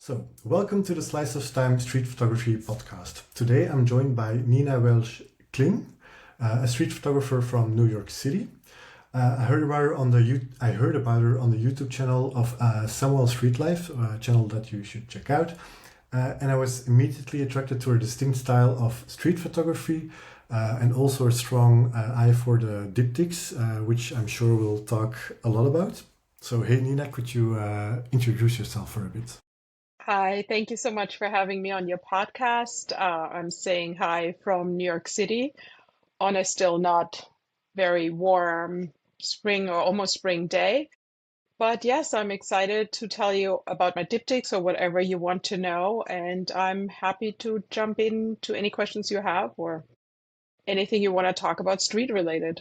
So, welcome to the Slice of Time Street Photography podcast. Today I'm joined by Nina Welch Kling, a street photographer from New York City. I heard about her on the YouTube channel of Samuel Streetlife, a channel that you should check out. And I was immediately attracted to her distinct style of street photography and also a strong eye for the diptychs, which I'm sure we'll talk a lot about. So, hey Nina, could you introduce yourself for a bit? Hi, thank you so much for having me on your podcast. I'm saying hi from New York City on a still not very warm spring or almost spring day. But yes, I'm excited to tell you about my diptychs or whatever you want to know. And I'm happy to jump into any questions you have or anything you want to talk about street related.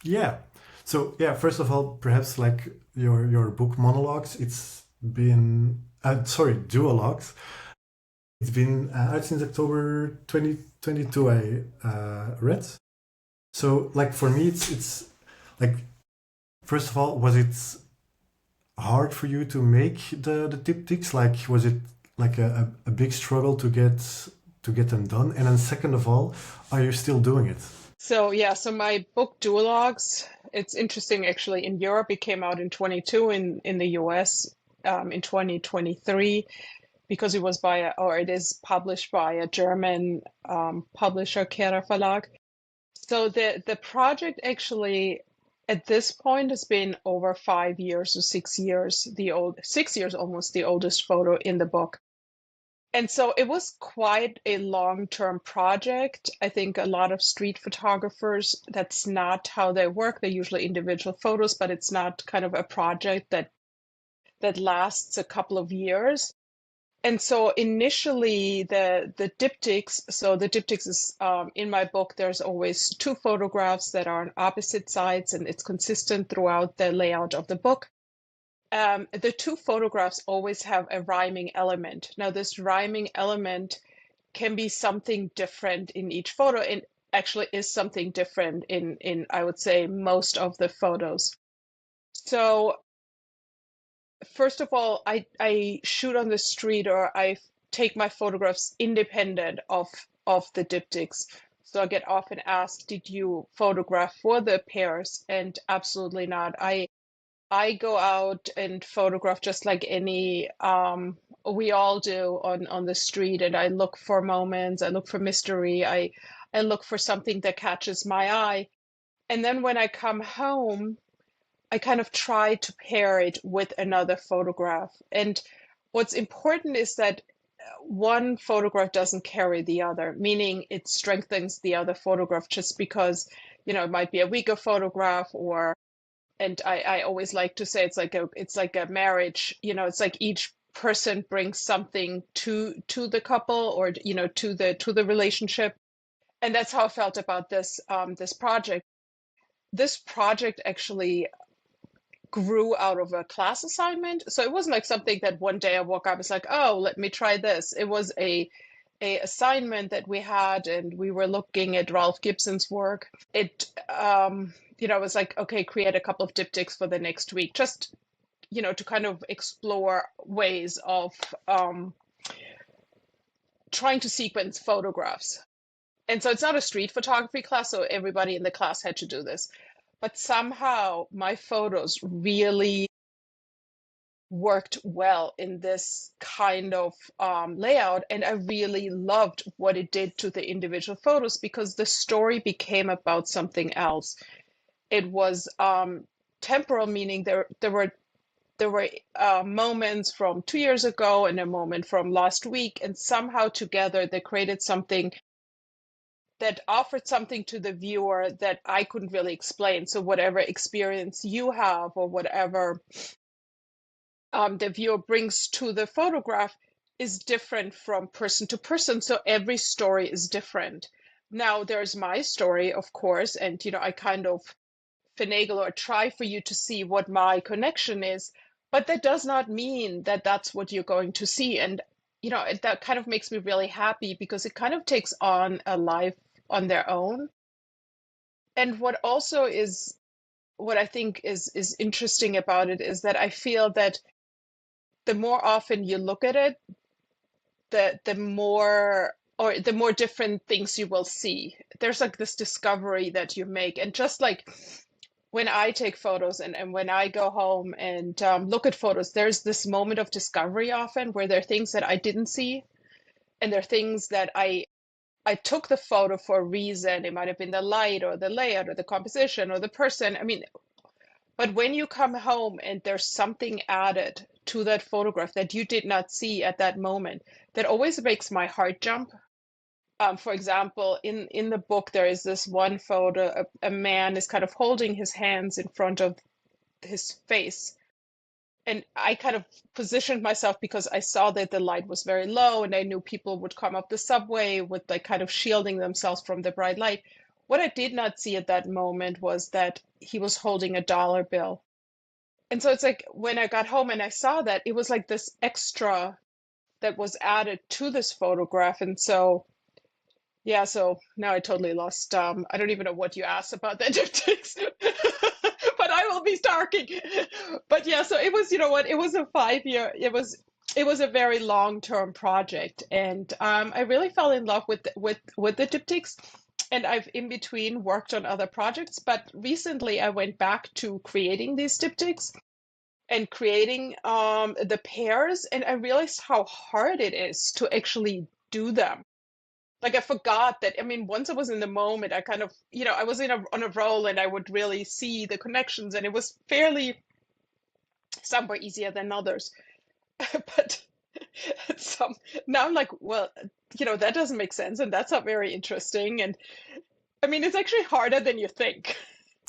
Yeah. So yeah, first of all, perhaps like your book monologues, it's been duologues. It's been out since October 2022. I read. So like for me, it's like first of all, was it hard for you to make the diptychs? Like was it like a big struggle to get them done? And then second of all, are you still doing it? So my book Duologues, it's interesting actually. In Europe, it came out in 22, in the US in 2023, because it was or it is published by a German publisher, Kehrer Verlag. So the project actually at this point has been over 5 years or 6 years, 6 years almost, the oldest photo in the book. And so it was quite a long-term project. I think a lot of street photographers, that's not how they work. They're usually individual photos, but it's not kind of a project that lasts a couple of years. And so initially the diptychs, so the diptychs is in my book, there's always two photographs that are on opposite sides, and it's consistent throughout the layout of the book. The two photographs always have a rhyming element. Now, this rhyming element can be something different in each photo, and actually is something different in I would say most of the photos. So first of all, I shoot on the street, or I take my photographs independent of the diptychs. So I get often asked, did you photograph for the pairs? And absolutely not. I go out and photograph just like any we all do on the street, and I look for moments, I look for mystery, I look for something that catches my eye. And then when I come home, I kind of try to pair it with another photograph. And what's important is that one photograph doesn't carry the other, meaning it strengthens the other photograph just because, it might be a weaker photograph, or and I always like to say it's like a marriage, it's like each person brings something to the couple, or to the relationship. And that's how I felt about this project. This project actually grew out of a class assignment. So it wasn't like something that one day I woke up, I was like, oh, let me try this. It was a assignment that we had, and we were looking at Ralph Gibson's work. It was like, okay, create a couple of diptychs for the next week, just, to kind of explore ways of trying to sequence photographs. And so it's not a street photography class, so everybody in the class had to do this. But somehow my photos really worked well in this kind of layout. And I really loved what it did to the individual photos, because the story became about something else. It was temporal, meaning there were moments from 2 years ago and a moment from last week, and somehow together they created something that offered something to the viewer that I couldn't really explain. So whatever experience you have, or whatever the viewer brings to the photograph, is different from person to person. So every story is different. Now, there's my story, of course, and I kind of finagle or try for you to see what my connection is, but that does not mean that that's what you're going to see. And that kind of makes me really happy, because it kind of takes on a life on their own. And what I think is interesting about it is that I feel that the more often you look at it, the more different things you will see. There's like this discovery that you make. And just like when I take photos and when I go home and look at photos, there's this moment of discovery often where there are things that I didn't see, and there are things that I took the photo for a reason. It might have been the light or the layout or the composition or the person. I mean, but when you come home and there's something added to that photograph that you did not see at that moment, that always makes my heart jump. For example, in the book, there is this one photo, a man is kind of holding his hands in front of his face. And I kind of positioned myself because I saw that the light was very low and I knew people would come up the subway with like kind of shielding themselves from the bright light. What I did not see at that moment was that he was holding a dollar bill. And so it's like when I got home and I saw that, it was like this extra that was added to this photograph. And so, yeah, so now I totally lost. I don't even know what you asked about the diptychs, but I will be talking. But yeah, so it was, you know what, it was a 5 year, it was a very long-term project. And I really fell in love with the diptychs. And I've in between worked on other projects, but recently I went back to creating these diptychs and creating the pairs, and I realized how hard it is to actually do them. Like I forgot that, I mean, once I was in the moment, I kind of, I was on a roll and I would really see the connections, and it was fairly, some were easier than others. But some now I'm like, well, that doesn't make sense and that's not very interesting. And I mean, it's actually harder than you think.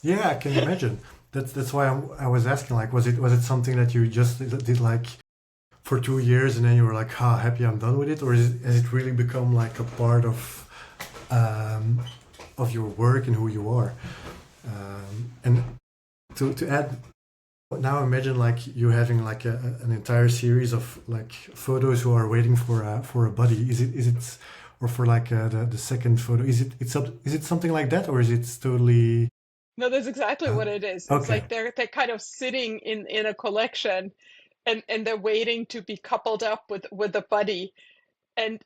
Yeah, I can imagine. That's why I was asking. Like, was it something that you just did like for 2 years and then you were like, "Ah, happy, I'm done with it," or has it really become like a part um, of your work and who you are? And to add, now imagine like you having like an entire series of like photos who are waiting for a body. Is it or for like the second photo? Is it something like that, or is it totally? No, that's exactly Uh, what it is. It's okay. like they're kind of sitting in a collection, and they're waiting to be coupled up with a buddy. And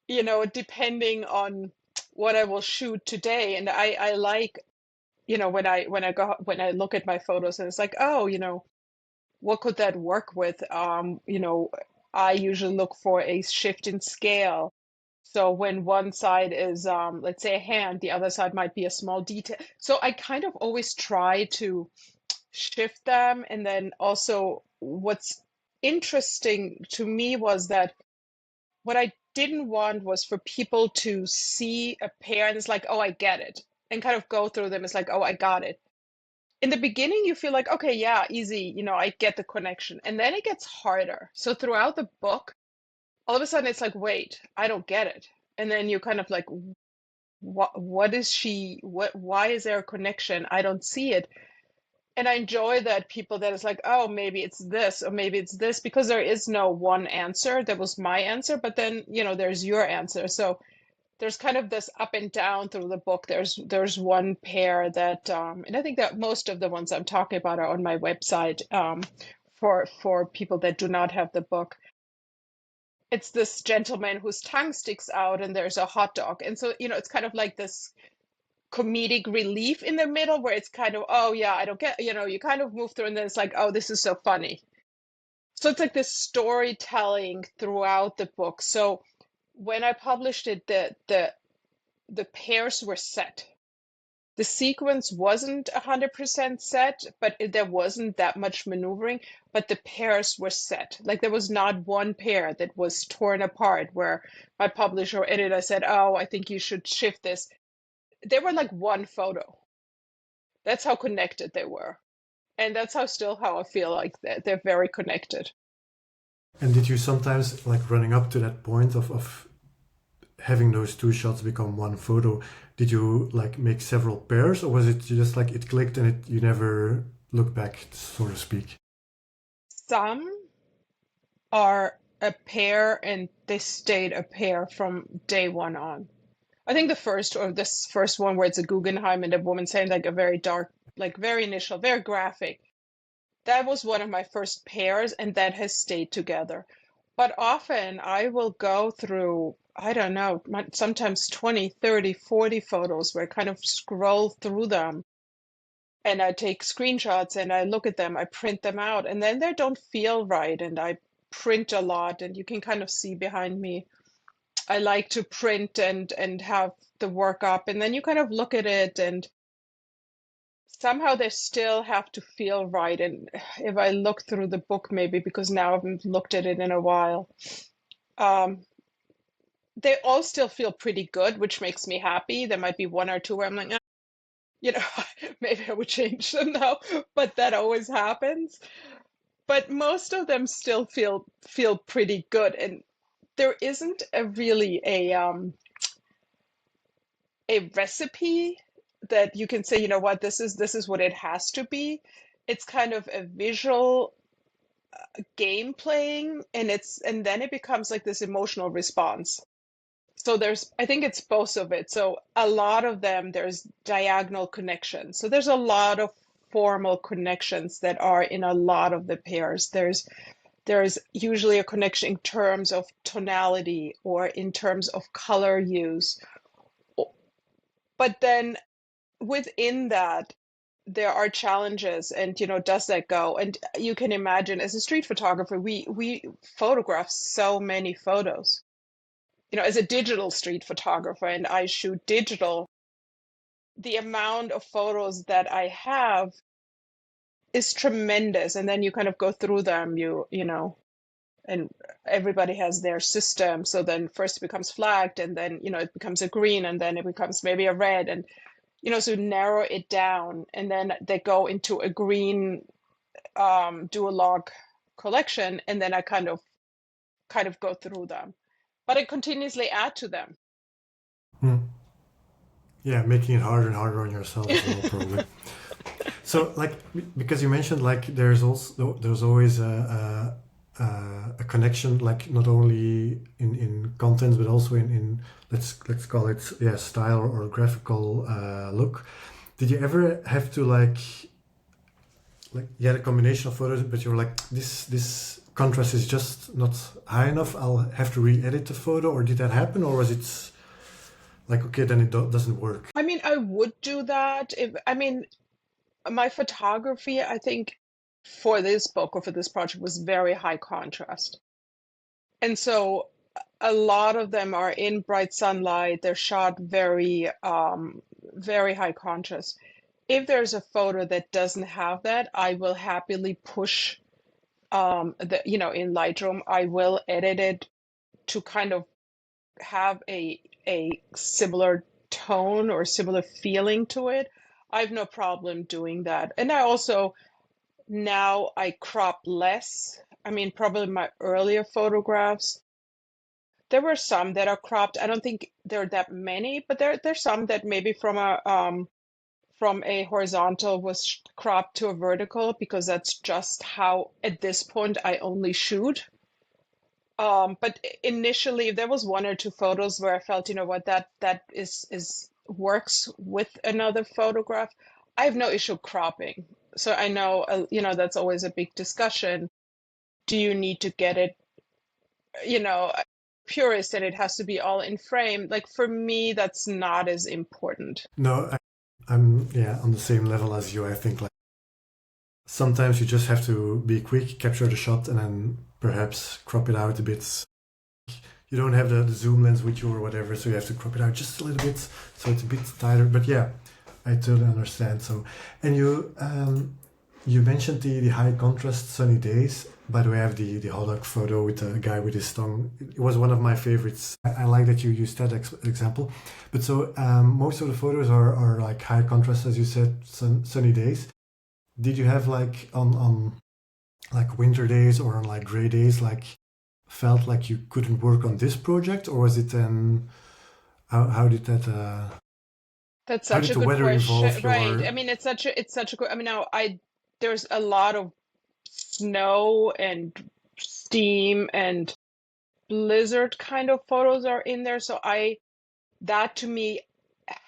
depending on what I will shoot today, and I like, when I look at my photos and it's like, oh, what could that work with? I usually look for a shift in scale. So when one side is, let's say a hand, the other side might be a small detail. So I kind of always try to shift them. And then also what's interesting to me was that what I didn't want was for people to see a pair and it's like, oh, I get it, and kind of go through them. It's like, oh, I got it. In the beginning, you feel like, okay, yeah, easy, I get the connection. And then it gets harder. So throughout the book, all of a sudden it's like, wait, I don't get it. And then you kind of like, what is she, why is there a connection? I don't see it. And I enjoy that people that is like, oh, maybe it's this or maybe it's this, because there is no one answer. That was my answer, but then, there's your answer. So there's kind of this up and down through the book. There's one pair that, and I think that most of the ones I'm talking about are on my website, for people that do not have the book. It's this gentleman whose tongue sticks out and there's a hot dog. And so, it's kind of like this comedic relief in the middle where it's kind of, oh yeah, I don't get, you kind of move through and then it's like, oh, this is so funny. So it's like this storytelling throughout the book. So when I published it, the pairs were set. The sequence wasn't 100% set, but there wasn't that much maneuvering, but the pairs were set. Like there was not one pair that was torn apart where my publisher or editor said, oh, I think you should shift this. They were like one photo. That's how connected they were. And that's how I feel like they're very connected. And did you sometimes like running up to that point of having those two shots become one photo? Did you like make several pairs, or was it just like it clicked and you never looked back, so to speak? Some are a pair and they stayed a pair from day one on. I think this first one where it's a Guggenheim and a woman saying like a very dark, like very initial, very graphic. that was one of my first pairs, and that has stayed together. But often I will go through, I don't know, sometimes 20, 30, 40 photos where I kind of scroll through them and I take screenshots and I look at them, I print them out, and then they don't feel right. And I print a lot, and you can kind of see behind me. I like to print and have the work up, and then you kind of look at it, and somehow they still have to feel right. And if I look through the book, maybe because now I haven't looked at it in a while, um, they all still feel pretty good, which makes me happy. There might be one or two where I'm like, you know, maybe I would change them now, but that always happens. But most of them still feel pretty good, and there isn't a really a recipe that you can say, you know what, this is what it has to be. It's kind of a visual game playing, and then it becomes like this emotional response. So there's, I think it's both of it. So a lot of them, there's diagonal connections. So there's a lot of formal connections that are in a lot of the pairs. There's usually a connection in terms of tonality or in terms of color use. But then within that, there are challenges, and does that go? And you can imagine, as a street photographer, we photograph so many photos. As a digital street photographer, and I shoot digital, the amount of photos that I have is tremendous. And then you kind of go through them, and everybody has their system. So then first it becomes flagged, and then, it becomes a green, and then it becomes maybe a red. And, so narrow it down, and then they go into a green dual log collection, and then I kind of go through them. But I continuously add to them. Hmm. Yeah, making it harder and harder on yourself as well, probably. So, like, because you mentioned, like, there's always a connection, like, not only in content, but also in let's call it, yeah, style or graphical look. Did you ever have to like you had a combination of photos, but you were like, this contrast is just not high enough. I'll have to re-edit the photo, or did that happen, or was it like, okay, then it doesn't work? I mean, I would do that if, I mean, my photography, I think, for this book or for this project was very high contrast. And so a lot of them are in bright sunlight. They're shot very high contrast. If there's a photo that doesn't have that, I will happily push in Lightroom, I will edit it to kind of have a similar tone or similar feeling to it. I have no problem doing that. And I also now I crop less. I mean, probably my earlier photographs, there were some that are cropped. I don't think there are that many, but there's some that maybe from a horizontal was cropped to a vertical, because that's just how at this point I only shoot. But initially there was one or two photos where I felt, you know what, that is works with another photograph. I have no issue cropping. So I know, that's always a big discussion. Do you need to get it, you know, purist and it has to be all in frame? Like for me, that's not as important. No, I'm yeah on the same level as you. I think, like, sometimes you just have to be quick, capture the shot, and then perhaps crop it out a bit. You don't have the zoom lens with you or whatever, so you have to crop it out just a little bit, so it's a bit tighter. But yeah, I totally understand. So, and you mentioned the high contrast sunny days. By the way, I have the hot dog photo with the guy with his tongue. It was one of my favorites. I like that you used that example. But so most of the photos are like high contrast, as you said, sunny days. Did you have, like, on like winter days or on like gray days, like, felt like you couldn't work on this project, or was it then how did that That's how such did a the good weather question, involve right? your? I mean, it's such a good. I mean, now I there's a lot of snow and steam and blizzard kind of photos are in there, so I that to me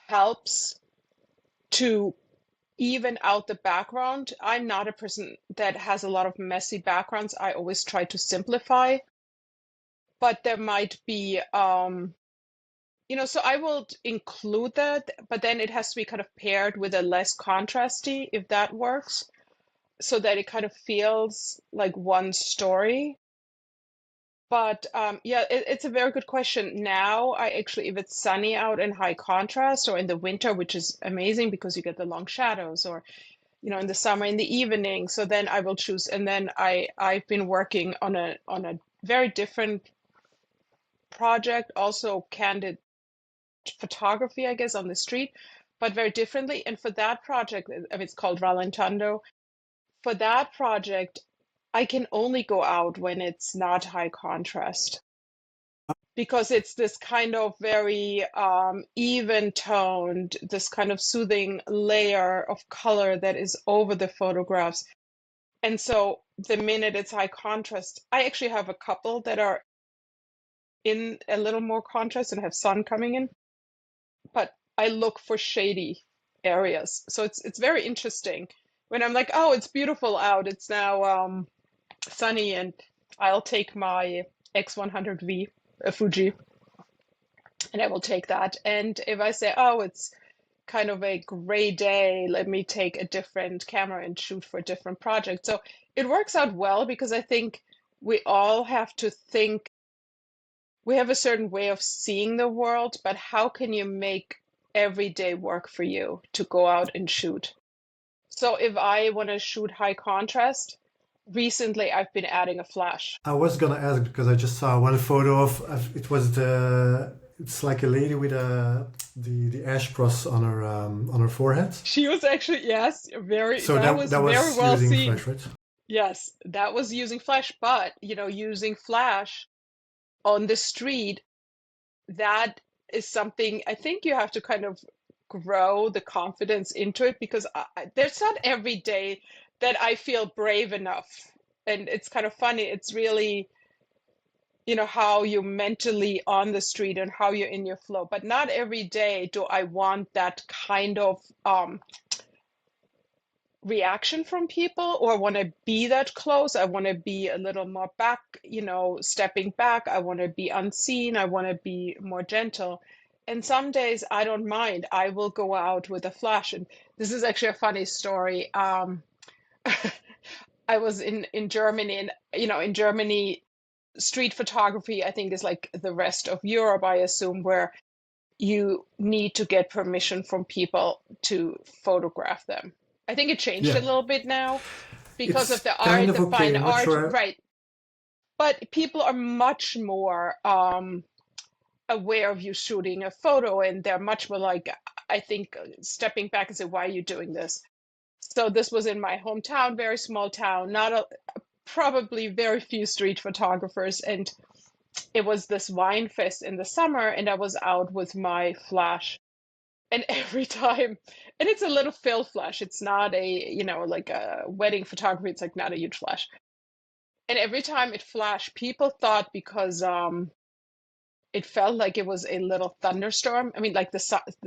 helps to even out the background. I'm not a person that has a lot of messy backgrounds. I always try to simplify, but there might be, so I will include that, but then it has to be kind of paired with a less contrasty, if that works, so that it kind of feels like one story. But yeah, it's a very good question. Now, I actually, if it's sunny out and high contrast, or in the winter, which is amazing because you get the long shadows, or in the summer in the evening, so then I will choose. And then I've been working on a very different project, also candid photography, I guess, on the street, but very differently. And for that project, it's called Rallentando. For that project, I can only go out when it's not high contrast, because it's this kind of very even toned, this kind of soothing layer of color that is over the photographs. And so the minute it's high contrast, I actually have a couple that are in a little more contrast and have sun coming in, but I look for shady areas. So it's very interesting when I'm like, oh, it's beautiful out. It's now sunny, and I'll take my X100V, Fuji, and I will take that. And if I say, oh, it's kind of a gray day, let me take a different camera and shoot for a different project. So it works out well, because I think we all have to think, we have a certain way of seeing the world, but how can you make every day work for you to go out and shoot? So if I want to shoot high contrast, recently I've been adding a flash. I was gonna ask because I just saw one photo of it was it's like a lady with the ash cross on her forehead. She was actually, yes, So that was that very was well using seen. flash, right? Yes, that was using flash, but using flash on the street, that is something I think you have to kind of grow the confidence into it, because there's not every day that I feel brave enough. And it's kind of funny. It's really, how you're mentally on the street and how you're in your flow. But not every day do I want that kind of reaction from people, or want to be that close. I want to be a little more back, stepping back. I want to be unseen. I want to be more gentle. And some days I don't mind. I will go out with a flash. And this is actually a funny story. I was in Germany, and in Germany, street photography, I think, is like the rest of Europe, I assume, where you need to get permission from people to photograph them. I think it changed a Yeah, little bit now because of it's the kind art, of the okay. fine I'm not art, sure. right? But people are much more aware of you shooting a photo, and they're much more like, I think, stepping back and say, why are you doing this? So this was in my hometown, very small town, not a probably very few street photographers, and it was this wine fest in the summer, and I was out with my flash. And every time, and it's a little fill flash, it's not a, like a wedding photography, it's like not a huge flash. And every time it flashed, people thought, because it felt like it was a little thunderstorm. I mean, like the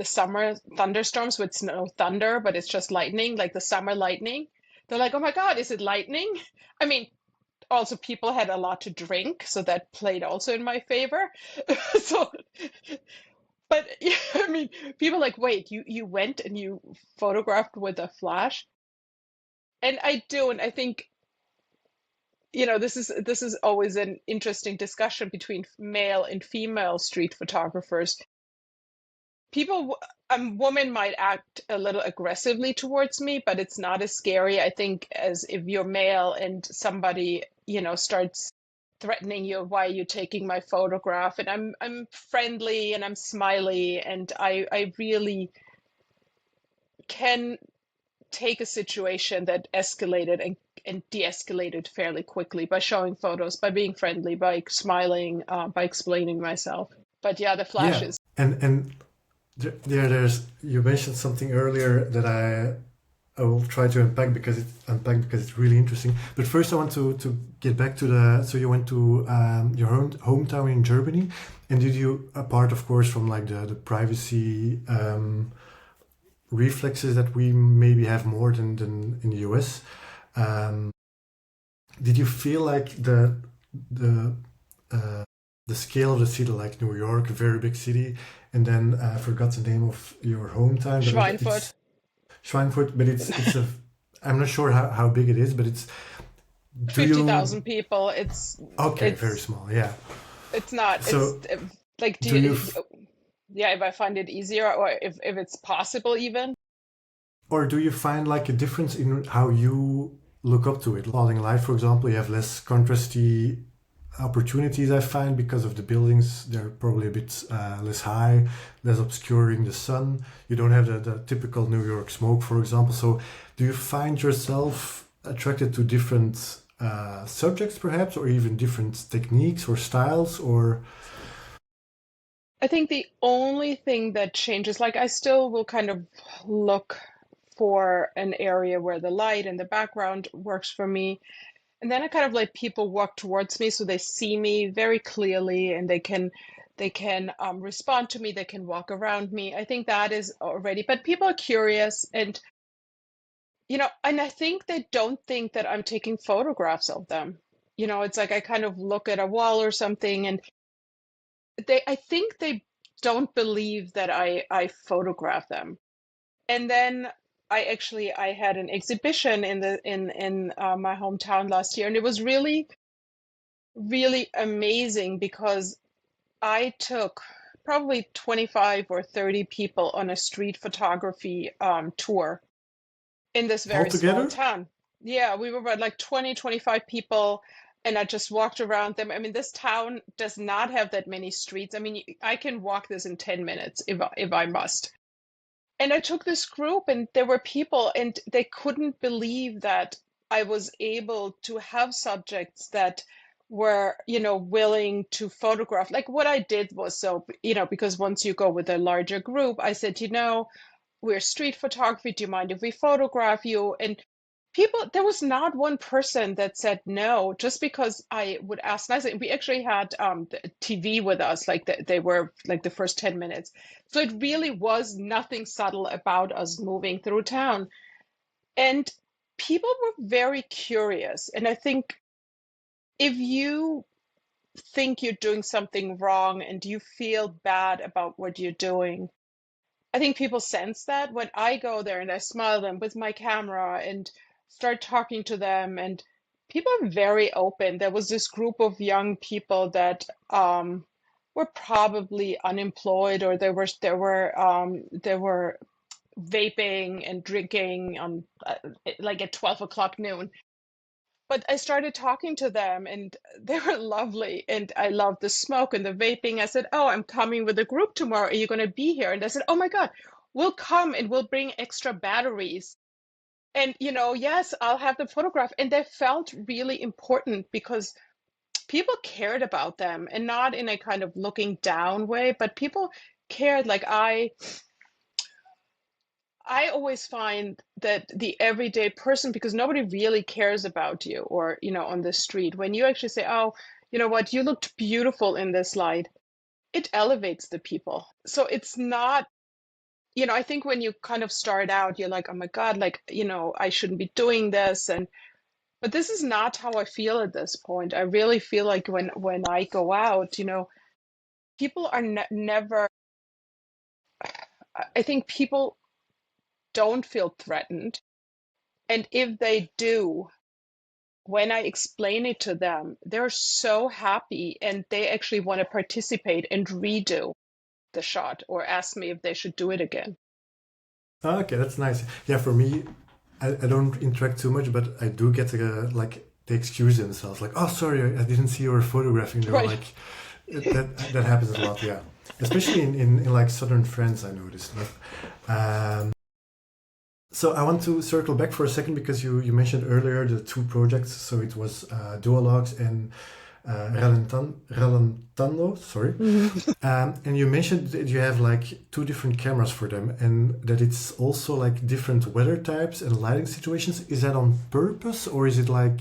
summer thunderstorms with no thunder, but it's just lightning, like the summer lightning. They're like, oh my God, is it lightning? I mean, also people had a lot to drink, so that played also in my favor. So, but yeah, I mean, people like, wait, you went and you photographed with a flash? And I do, and I think, this is always an interesting discussion between male and female street photographers. People, a woman might act a little aggressively towards me, but it's not as scary, I think, as if you're male and somebody, starts threatening you, why are you taking my photograph? And I'm friendly and I'm smiley, and I really can take a situation that escalated and de-escalated fairly quickly by showing photos, by being friendly, by smiling, by explaining myself. But yeah, the Yeah, flashes. and there's you mentioned something earlier that I will try to unpack because it's really interesting. But first, I want to get back to the. So you went to your hometown in Germany, and did you, apart of course from like the privacy reflexes that we maybe have more than in the US. Um, did you feel like the uh, the scale of the city, like New York, a very big city, and then I forgot the name of your hometown, but Schweinfurt, it's Schweinfurt, but it's a I'm not sure how big it is, but it's do you 50,000 people. okay, very It's small, yeah. it's not. It's So like, do you yeah, if I find it easier or if it's possible even. or do you find like a difference in how you look up to it? Falling light, for example, you have less contrasty opportunities I find because of the buildings. They're probably a bit less high, less obscuring the sun. You don't have the typical New York smoke, for example. So do you find yourself attracted to different subjects perhaps, or even different techniques or styles, or I think the only thing that changes, like I still will kind of look for an area where the light and the background works for me. And then I kind of let people walk towards me so they see me very clearly and they can respond to me, they can walk around me. I think that is already, but people are curious and and I think they don't think that I'm taking photographs of them. It's like I kind of look at a wall or something and I think they don't believe that I photograph them. And then I had an exhibition in my hometown last year, and it was really, really amazing because I took probably 25 or 30 people on a street photography tour in this all very small together? town. Yeah, we were about like 20, 25 people, and I just walked around them. I mean, this town does not have that many streets. I mean, I can walk this in 10 minutes if I must. And I took this group, and there were people, and they couldn't believe that I was able to have subjects that were, willing to photograph. Like what I did was so, because once you go with a larger group, I said, we're street photography. Do you mind if we photograph you? And there was not one person that said no, just because I would ask nicely. We actually had the TV with us, like they were like the first 10 minutes. So it really was nothing subtle about us moving through town. And people were very curious. And I think if you think you're doing something wrong and you feel bad about what you're doing, I think people sense that when I go there and I smile them with my camera and start talking to them, and people are very open. There was this group of young people that were probably unemployed, or they were vaping and drinking on like at 12 o'clock noon. But I started talking to them and they were lovely. And I loved the smoke and the vaping. I said, "Oh, I'm coming with a group tomorrow. Are you going to be here?" And they said, "Oh my God, we'll come and we'll bring extra batteries." And, yes, I'll have the photograph. And they felt really important because people cared about them, and not in a kind of looking down way, but people cared. Like I always find that the everyday person, because nobody really cares about you or, on the street, when you actually say, "Oh, you know what, you looked beautiful in this light," it elevates the people. So it's not, I think when you kind of start out, you're like, "Oh my God, like, I shouldn't be doing this." But this is not how I feel at this point. I really feel like when I go out, people are never, I think people don't feel threatened. And if they do, when I explain it to them, they're so happy and they actually want to participate and redo the shot or ask me if they should do it again. Ah, okay, that's nice. Yeah, for me, I don't interact too much, but I do get like they excuse themselves, like, "Oh, sorry, I didn't see you were photographing." They were Right. like, that happens a lot, yeah. Especially in like southern France, I noticed. So I want to circle back for a second because you mentioned earlier the two projects. So it was Duologs and Rallentando, sorry. Mhm. And you mentioned that you have like two different cameras for them and that it's also like different weather types and lighting situations. Is that on purpose or is it like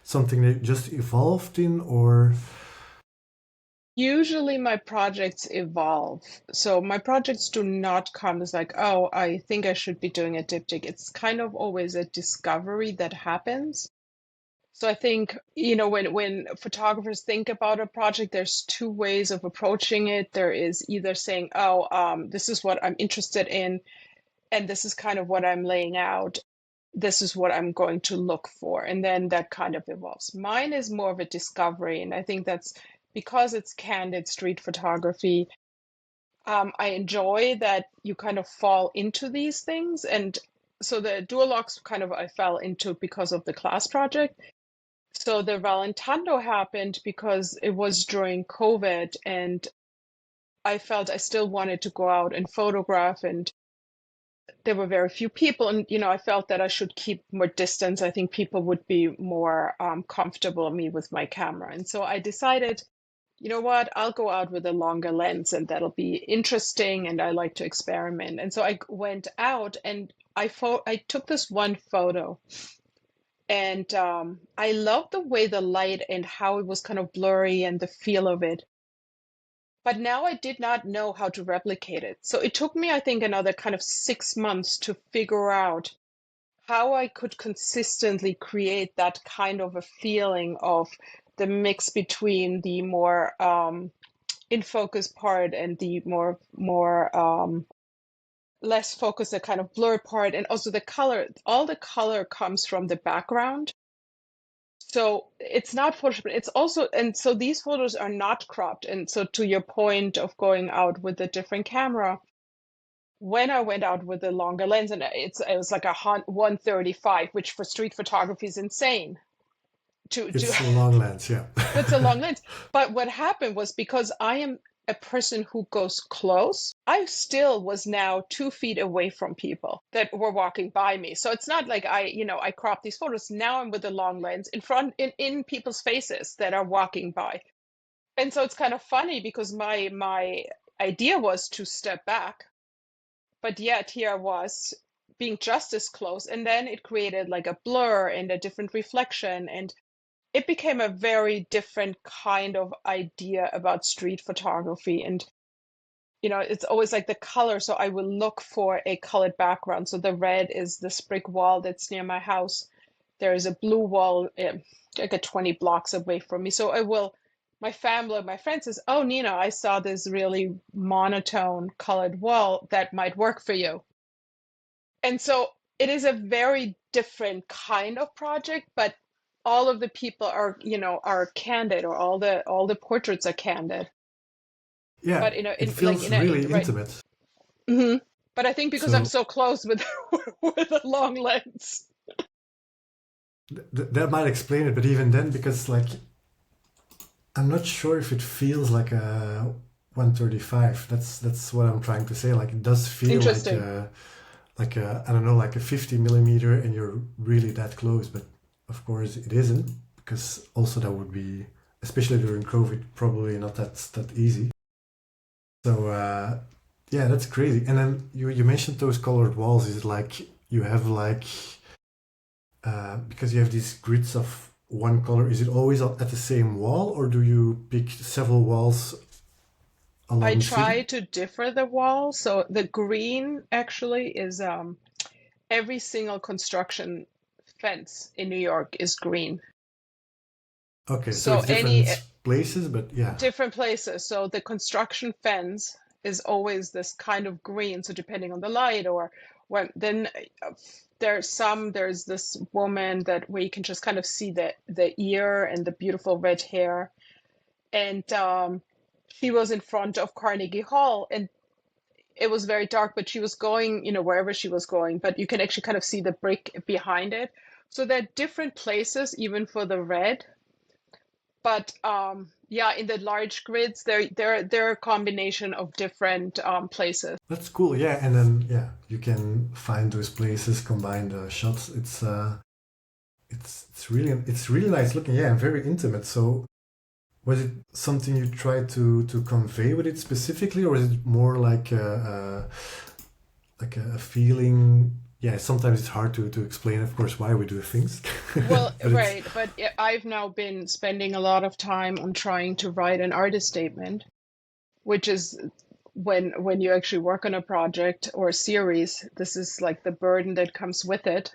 something that just evolved in or? Usually my projects evolve. So my projects do not come as like, oh, I think I should be doing a diptych. It's kind of always a discovery that happens. So I think, when photographers think about a project, there's two ways of approaching it. There is either saying, oh, this is what I'm interested in, and this is kind of what I'm laying out. This is what I'm going to look for. And then that kind of evolves. Mine is more of a discovery. And I think that's because it's candid street photography. I enjoy that you kind of fall into these things. And so the dual locks kind of I fell into because of the class project. So the Valentando happened because it was during COVID and I felt I still wanted to go out and photograph, and there were very few people, and I felt that I should keep more distance. I think people would be more comfortable me with my camera, and so I decided, you know what, I'll go out with a longer lens, and that'll be interesting, and I like to experiment. And so I went out and I took this one photo, and I loved the way the light and how it was kind of blurry and the feel of it. But now I did not know how to replicate it. So it took me, I think, another kind of 6 months to figure out how I could consistently create that kind of a feeling of the mix between the more in focus part and the more less focused, the kind of blur part, and also the color. All the color comes from the background. So it's not Photoshop, it's also, and so these photos are not cropped. And so to your point of going out with a different camera, when I went out with a longer lens, and it was like a 135, which for street photography is insane. It's a long lens, yeah. It's a long lens. But what happened was, because I am a person who goes close, I still was now 2 feet away from people that were walking by me. So it's not like I crop these photos. Now I'm with a long lens in front in people's faces that are walking by. And so it's kind of funny because my idea was to step back, but yet here I was being just as close. And then it created like a blur and a different reflection. And it became a very different kind of idea about street photography. And it's always like the color. So I will look for a colored background. So the red is this brick wall that's near my house. There is a blue wall like a 20 blocks away from me. So my family, my friend says, oh, Nina, I saw this really monotone colored wall that might work for you. And so it is a very different kind of project, but all of the people are candid, or all the portraits are candid. Yeah, But it feels really right. intimate. Hmm. But I think because I'm So so close with with a long lens. that might explain it, but even then, because like I'm not sure if it feels like a 135. That's what I'm trying to say. Like it does feel Interesting. like a I don't know, like a 50 millimeter, and you're really that close. But of course it isn't, because also that would be, especially during COVID, probably not that easy. So yeah, that's crazy. And then you mentioned those colored walls. Is it like you have like because you have these grids of one color? Is it always at the same wall, or do you pick several walls I along the city? try to differ the wall. So the green actually is every single construction fence in New York is green. Okay, so So it's any different places, but yeah. different places. So the construction fence is always this kind of green. So depending on the light, or when then there's this woman that where you can just kind of see the ear and the beautiful red hair. And she was in front of Carnegie Hall, and it was very dark, but she was going, wherever she was going, but you can actually kind of see the brick behind it. So there are different places, even for the red. But yeah, in the large grids, they're a combination of different places. That's cool. Yeah, and then yeah, you can find those places, combine the shots. It's really nice looking. Yeah, and very intimate. So was it something you tried to convey with it specifically, or is it more like a feeling yeah, sometimes it's hard to explain, of course, why we do things. Well, But it's right, but I've now been spending a lot of time on trying to write an artist statement, which is when you actually work on a project or a series, this is like the burden that comes with it,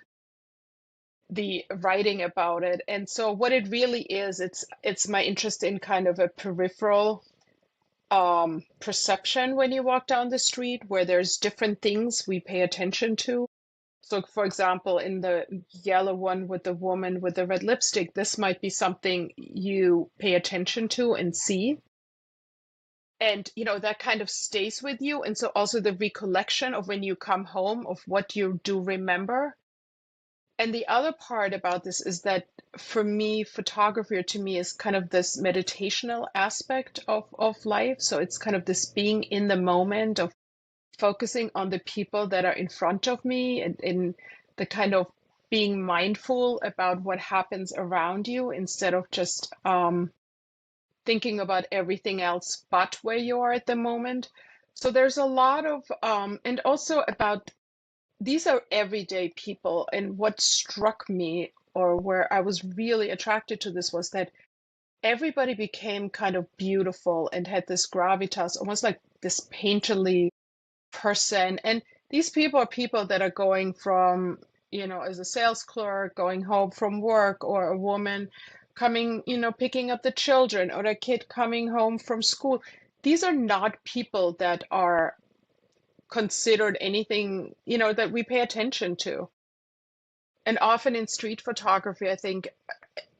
the writing about it. And so what it really is, it's my interest in kind of a peripheral perception when you walk down the street, where there's different things we pay attention to. So, for example, in the yellow one with the woman with the red lipstick, this might be something you pay attention to and see. And, that kind of stays with you. And so also the recollection of when you come home of what you do remember. And the other part about this is that for me, photography or to me is kind of this meditational aspect of life. So it's kind of this being in the moment of focusing on the people that are in front of me and in the kind of being mindful about what happens around you instead of just thinking about everything else but where you are at the moment. So there's a lot of, and also about these are everyday people. And what struck me or where I was really attracted to this was that everybody became kind of beautiful and had this gravitas, almost like this painterly person. And these people are people that are going from, as a sales clerk, going home from work, or a woman coming, picking up the children, or a kid coming home from school. These are not people that are considered anything, that we pay attention to. And often in street photography, I think,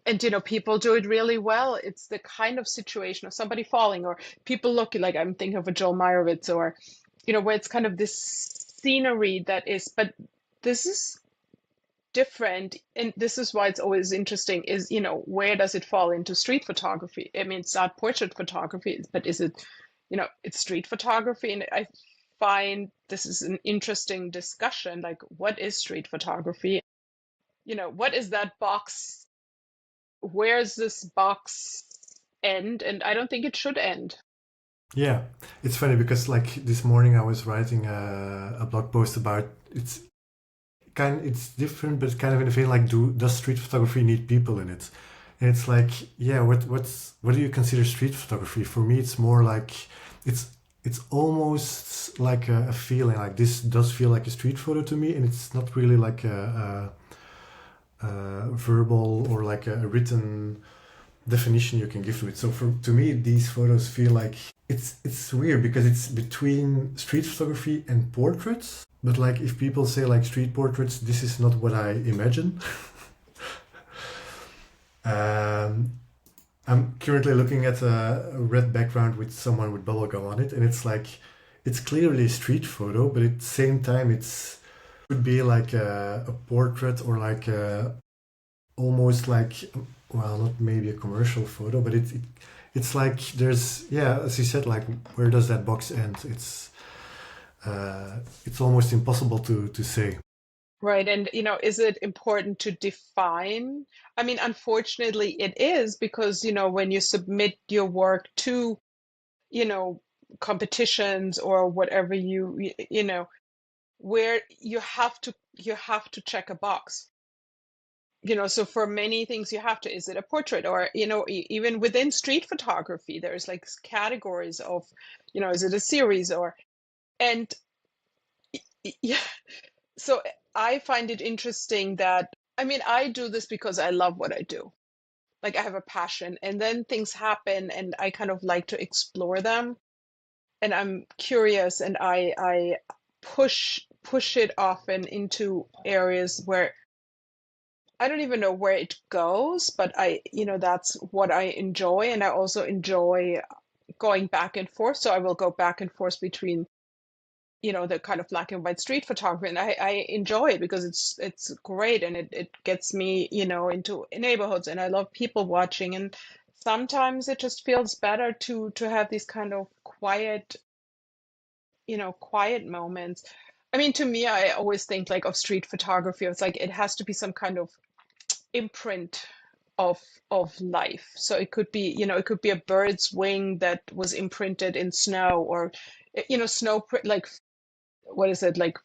and people do it really well. It's the kind of situation of somebody falling, or people looking like, I'm thinking of a Joel Meyerowitz, or where it's kind of this scenery that is, but this is different. And this is why it's always interesting is, where does it fall into street photography? I mean, it's not portrait photography, but is it, it's street photography. And I find this is an interesting discussion, like what is street photography? What is that box? Where's this box end? And I don't think it should end. yeah, it's funny because like this morning I was writing a blog post about it's different, but kind of in the vein like does street photography need people in it? And it's like, yeah, what do you consider street photography? For me, it's more like it's it's almost like a feeling. Like this does feel like a street photo to me, and it's not really like a verbal or like a written definition you can give to it. So to me, these photos feel like it's weird because it's between street photography and portraits. But like if people say like street portraits, this is not what I imagine. um, I'm currently looking at a red background with someone with bubblegum on it, and it's like it's clearly a street photo, but at the same time it's could be like a portrait or like almost like, well, not maybe a commercial photo, but it's like there's, yeah, as you said, like where does that box end? It's almost impossible to say. Right. And, is it important to define? I mean, unfortunately, it is because, when you submit your work to, you know, competitions or whatever where you have to check a box. So for many things you have to, is it a portrait or, even within street photography, there's like categories of, is it a series or, and yeah, so I find it interesting that, I mean, I do this because I love what I do. Like I have a passion and then things happen and I kind of like to explore them and I'm curious and I push it often into areas where I don't even know where it goes, but that's what I enjoy. And I also enjoy going back and forth. So I will go back and forth between, the kind of black and white street photography. And I enjoy it because it's great and it gets me, into neighborhoods and I love people watching. And sometimes it just feels better to have these kind of quiet moments. I mean, to me, I always think like of street photography. It's like it has to be some kind of imprint of of life. So it could be a bird's wing that was imprinted in snow or snow print, like what is it, like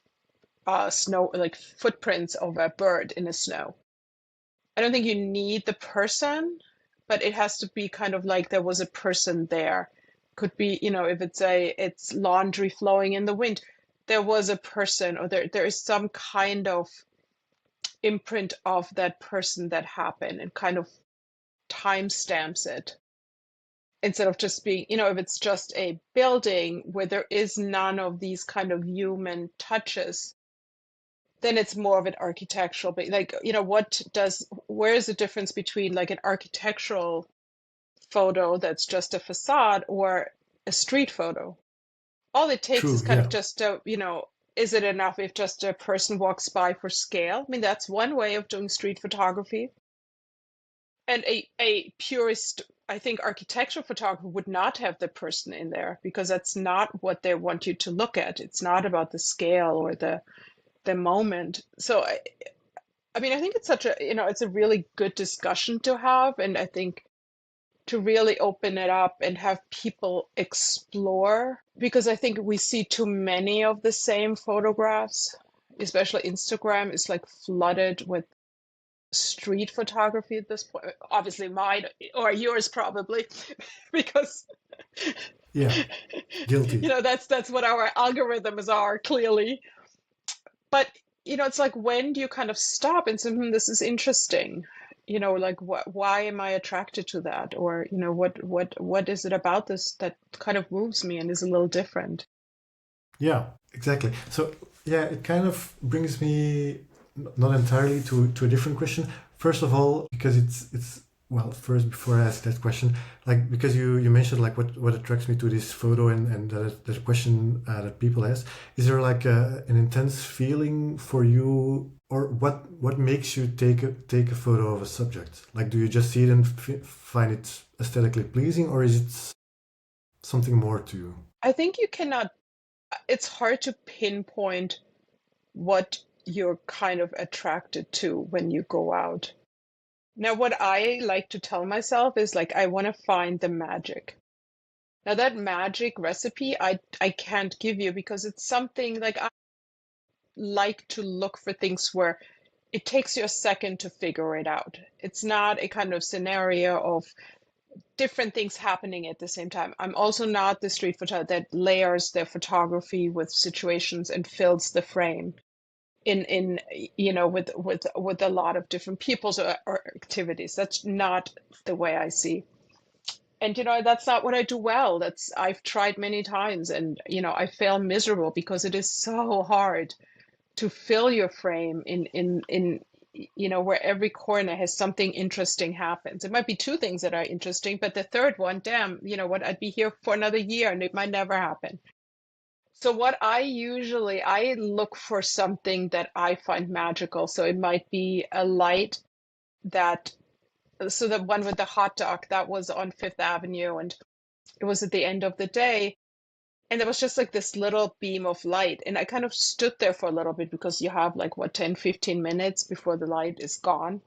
snow, like footprints of a bird in the snow. I don't think you need the person, but it has to be kind of like there was a person there. Could be, if it's laundry flowing in the wind, there was a person, or there is some kind of imprint of that person that happened, and kind of timestamps it, instead of just being, if it's just a building where there is none of these kind of human touches, then it's more of an architectural, but like, where is the difference between like an architectural photo that's just a facade or a street photo? All it takes is True, kind of yeah. just is it enough if just a person walks by for scale? I mean, that's one way of doing street photography. And a purist, I think, architectural photographer would not have the person in there, because that's not what they want you to look at. It's not about the scale or the moment. So I mean, I think it's it's a really good discussion to have. And I think to really open it up and have people explore, because I think we see too many of the same photographs, especially Instagram is like flooded with street photography at this point. Obviously mine or yours probably, because Yeah, guilty. that's what our algorithms are, clearly. But it's like, when do you kind of stop and say, this is interesting? Like, why am I attracted to that? Or, what is it about this that kind of moves me and is a little different? Yeah, exactly. So yeah, it kind of brings me not entirely to a different question. First of all, because it's well, first before I ask that question, like because you mentioned like what attracts me to this photo and that question that people ask, is there like an intense feeling for you, or what makes you take a photo of a subject? Like, do you just see it and find it aesthetically pleasing, or is it something more to you? I think you cannot, it's hard to pinpoint what you're kind of attracted to when you go out. Now, what I like to tell myself is like, I want to find the magic. Now, that magic recipe, I can't give you, because it's something like, I like to look for things where it takes you a second to figure it out. It's not a kind of scenario of different things happening at the same time. I'm also not the street photographer that layers their photography with situations and fills the frame in with a lot of different people's or activities. That's not the way I see. And that's not what I do well. I've tried many times, and I fail miserable, because it is so hard to fill your frame in where every corner has something interesting happens. It might be two things that are interesting, but the third one, damn, what, I'd be here for another year and it might never happen. So what I look for something that I find magical. So it might be a light that, so the one with the hot dog, that was on Fifth Avenue, and it was at the end of the day. And there was just like this little beam of light. And I kind of stood there for a little bit, because you have like, what, 10, 15 minutes before the light is gone.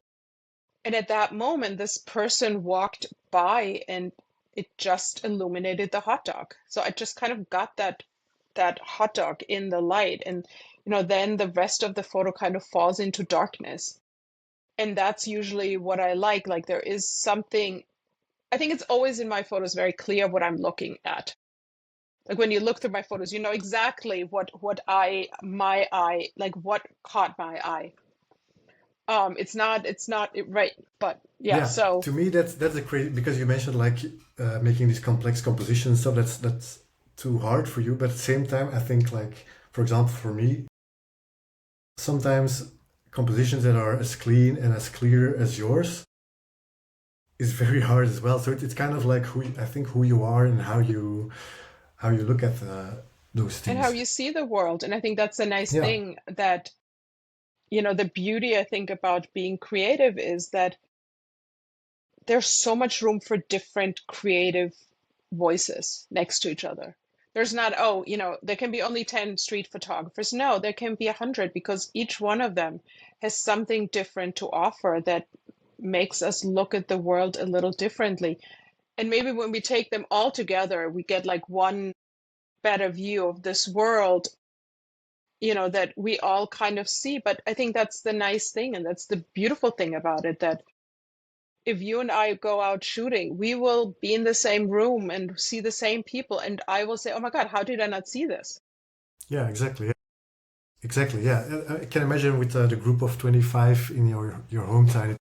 And at that moment, this person walked by and it just illuminated the hot dog. So I just kind of got that hot dog in the light. And, then the rest of the photo kind of falls into darkness. And that's usually what I like. Like, there is something, I think it's always in my photos very clear what I'm looking at. Like, when you look through my photos, you know exactly what my eye, like what caught my eye. It's not right, but yeah. Yeah, So to me that's a crazy, because you mentioned like making these complex compositions and stuff. That's too hard for you, but at the same time, I think like, for example, for me, sometimes compositions that are as clean and as clear as yours is very hard as well. So it's kind of like I think who you are and how you look at those and how things. you see the world, and I think that's a nice Yeah, thing, that the beauty, I think, about being creative is that there's so much room for different creative voices next to each other. There's not, oh, there can be only 10 street photographers. No, there can be 100, because each one of them has something different to offer that makes us look at the world a little differently. And maybe when we take them all together, we get like one better view of this world. that we all kind of see. But I think that's the nice thing, and that's the beautiful thing about it, that if you and I go out shooting, we will be in the same room and see the same people, and I will say, "Oh my God, how did I not see this?" Yeah, exactly. Exactly. Yeah, I can imagine with the group of 25 in your hometown.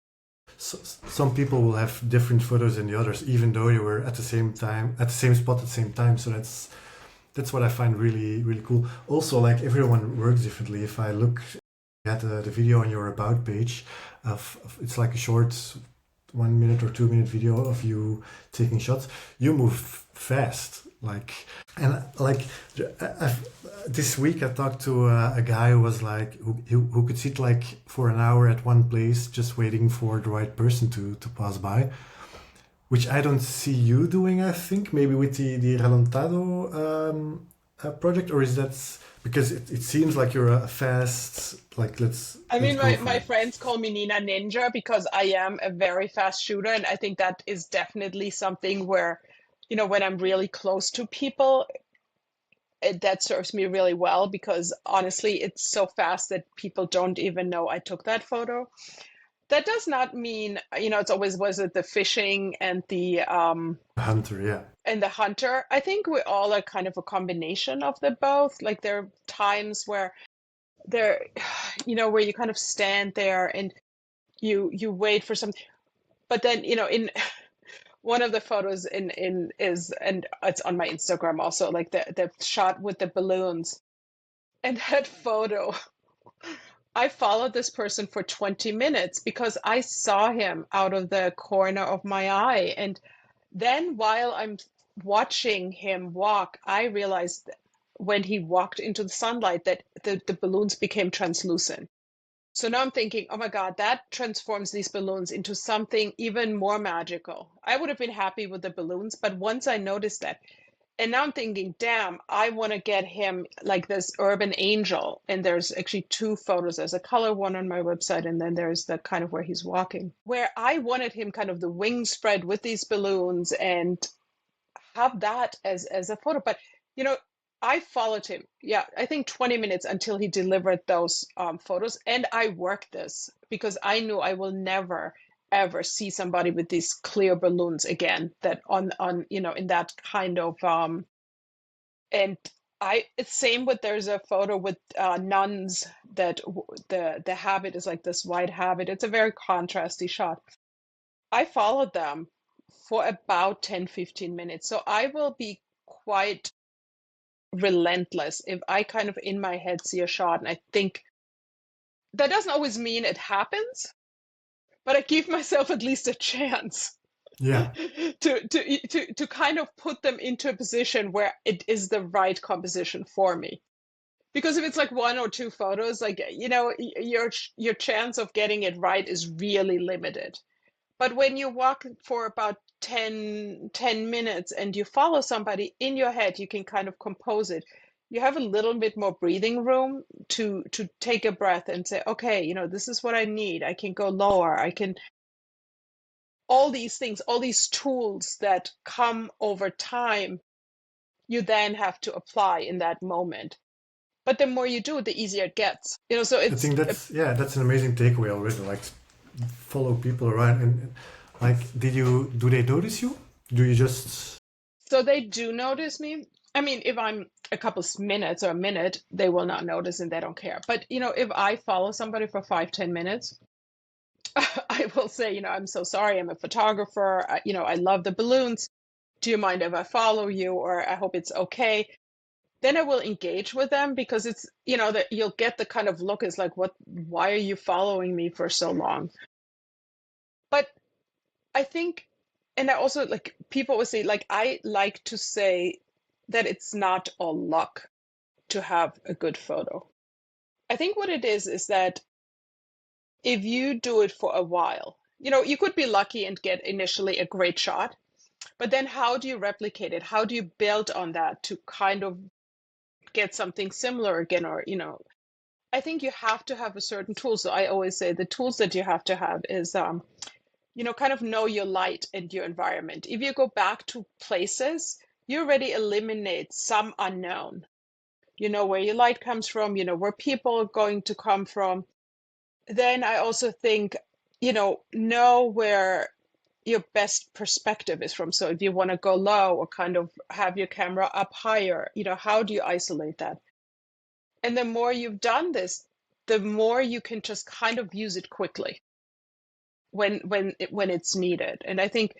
Some people will have different photos than the others, even though you were at the same time at the same spot at the same time. So that's what I find really really cool. Also, like everyone works differently. If I look at the video on your about page, it's like a short 1 minute or 2 minute video of you taking shots. You move fast, like, and like this week I talked to a guy who was like who could sit like for an hour at one place just waiting for the right person to pass by, which I don't see you doing. I think maybe with the Ralentado project, or is that because it seems like you're a fast, like I let's mean, go for my it. friends call me Nina Ninja because I am a very fast shooter, and I think that is definitely something where, when I'm really close to people, that serves me really well, because honestly, it's so fast that people don't even know I took that photo. That does not mean, it's always, was it the fishing Hunter, yeah. and the hunter? I think we all are kind of a combination of the both. Like there are times where there, where you kind of stand there and you wait for something, but then, in one of the photos in is, and it's on my Instagram also, like the shot with the balloons. And that photo, I followed this person for 20 minutes because I saw him out of the corner of my eye. And then while I'm watching him walk, I realized that when he walked into the sunlight that the balloons became translucent. So now I'm thinking, oh my God, that transforms these balloons into something even more magical. I would have been happy with the balloons, but once I noticed that, and now I'm thinking, damn, I want to get him like this urban angel. And there's actually two photos. There's a color one on my website, and then there's the kind of where he's walking, where I wanted him kind of the wings spread with these balloons and have that as a photo. But you know, I followed him. Yeah, I think 20 minutes until he delivered those photos, and I worked this because I knew I will never ever see somebody with these clear balloons again. That on in that kind of and I it's same with, there's a photo with nuns that the habit is like this white habit. It's a very contrasty shot. I followed them for about 10-15 minutes. So I will be quite relentless if I kind of in my head see a shot and I think that doesn't always mean it happens, but I give myself at least a chance Yeah. to kind of put them into a position where it is the right composition for me. Because if it's like one or two photos, like your chance of getting it right is really limited. But when you walk for about 10 minutes and you follow somebody in your head, you can kind of compose it. You have a little bit more breathing room to take a breath and say, okay, this is what I need. I can go lower. I can, all these things, all these tools that come over time, you then have to apply in that moment. But the more you do, the easier it gets. So I it's think that's an amazing takeaway already. Like follow people around and like do they notice you? Do you just so they do notice me. I mean, if I'm a couple of minutes or a minute, they will not notice and they don't care. But if I follow somebody for 5-10 minutes, I will say, I'm so sorry, I'm a photographer. I love the balloons. Do you mind if I follow you? Or I hope it's okay. Then I will engage with them because it's, that you'll get the kind of look is like, why are you following me for so long? But I think, and I also like people will say, like, I like to say that it's not all luck to have a good photo. I think what it is that if you do it for a while, you could be lucky and get initially a great shot, but then how do you replicate it? How do you build on that to kind of get something similar again? Or, I think you have to have a certain tool. So I always say the tools that you have to have is, kind of know your light and your environment. If you go back to places, you already eliminate some unknown. you know where your light comes from, you know where people are going to come from. Then I also think, know where your best perspective is from. So if you want to go low or kind of have your camera up higher, how do you isolate that? And the more you've done this, the more you can just kind of use it quickly when it's needed. And I think